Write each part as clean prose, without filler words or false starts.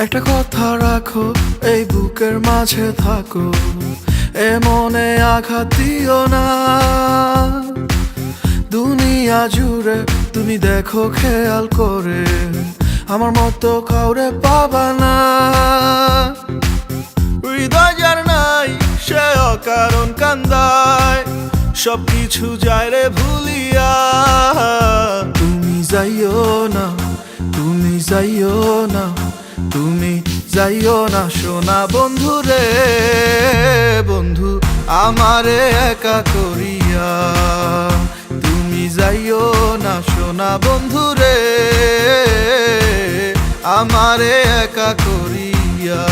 একটা কথা রাখো, এই বুকের মাঝে থাকো, এ মনে আঘাত দিও না। দুনিয়া জুড়ে তুমি দেখো খেয়াল করে, আমার মতো কাউরে পাবা না। হৃদয় যার নাই সে অকারণ কান্দায়, সবকিছু যায় রে ভুলিয়া। তুমি যাইও না, তুমি যাইও না, তুমি যাইও না সোনা বন্ধু রে। বন্ধু আমারে একা করিয়া, তুমি যাইও না সোনা বন্ধু রে, আমারে একা করিয়া।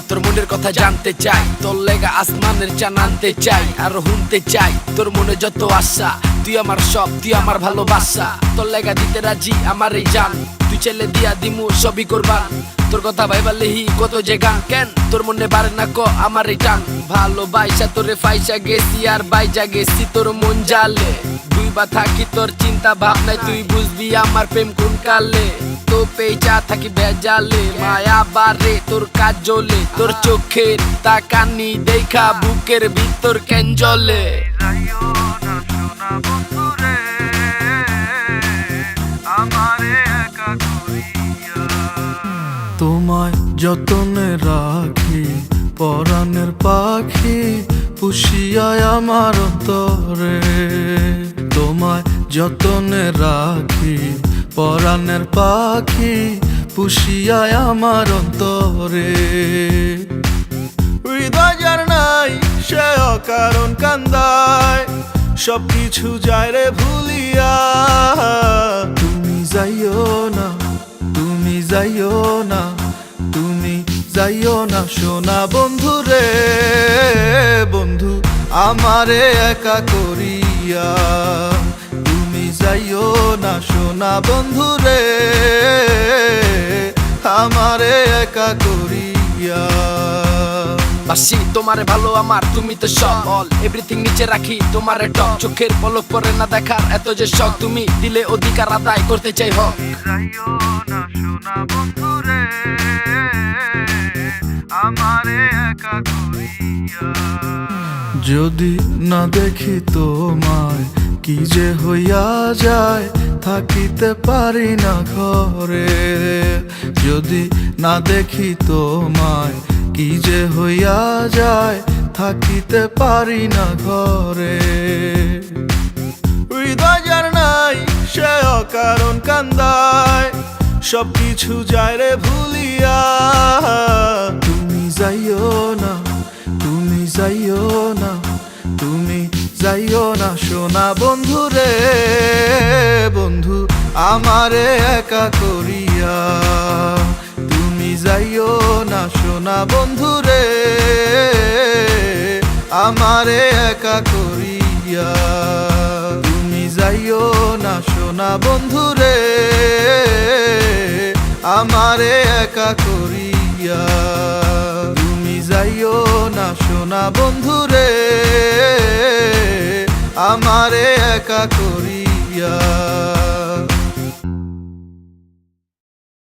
তোর মনের কথা জানতে চাই, তোর লেগা আসমানের চান আনতে চাই, আর শুনতে চাই তোর মনে যত আশা। তুই আমার সব, তুই আমার ভালোবাসা, তোর লেগা দিতে রাজি আমার এই জান। তুই ছেলে দিয়া দিমু সবই করবান, তোর কথা ভাইবা লেহি কত যে গান। কেন তোর মনে বারে না ক আমার এই টান, ভালোবাসা তোরে ফাইসা গেছি আর বাইজা গেছি তোর মন জালে। দুই বা থাকি তোর চিন্তা ভাবনায়, তুই বুঝবি আমার প্রেম কোন কালে। তো পেঁচা থাকি বেজালে, মায়া বারে তোর কাজ জ্বলে, তোর চোখের তাকানি দেখা বুকের ভিতর কেন জ্বলে। তোমায় যতনে রাখি পরাণের পাখি, পুষিয়ায় আমার অন্তরে। তোমায় যতনে রাখি পরাণের পাখি, পুষিয়ায় আমার অন্তরে। হৃদয় যার নাই সে অকারণ কান্দায়, সবকিছু যায় রে ভুলিয়া। তুমি যাইও না, তুমি যাইও না, তুমি যাইও না সোনা বন্ধু রে। বন্ধু আমারে একা করিয়া, তুমি যাইও না সোনা বন্ধু রে, আমারে একা করিয়া। বাসি তোমারে ভালো আমার, তুমি তো সব অল এভরিথিং নিচে রাখি তোমারে টপ। চোখের পলক পরে না দেখার এত যে শখ, তুমি দিলে অধিকার আদায় করতে চাই হক। যদি না দেখি তোমায় কি যে হইয়া যায়, থাকিতে পারি না ঘরে। যদি না দেখি তোমায় কি যে হইয়া যায়, থাকিতে পারি না ঘরে। হৃদয় যার নাই সে অকারণ কান্দায়, সবকিছু যায় রে ভুলিয়া। তুমি যাইও না, তুমি যাইও না, তুমি যাইও না সোনা বন্ধু রে। বন্ধু আমারে একা করিয়া, তুমি যাইও না সোনা বন্ধু রে, আমারে একা করিয়া। তুমি যাইও না সোনা বন্ধু রে, আমারে একা করিয়া। তুমি যাইও না সোনা বন্ধু রে, আমারে একা করিয়া।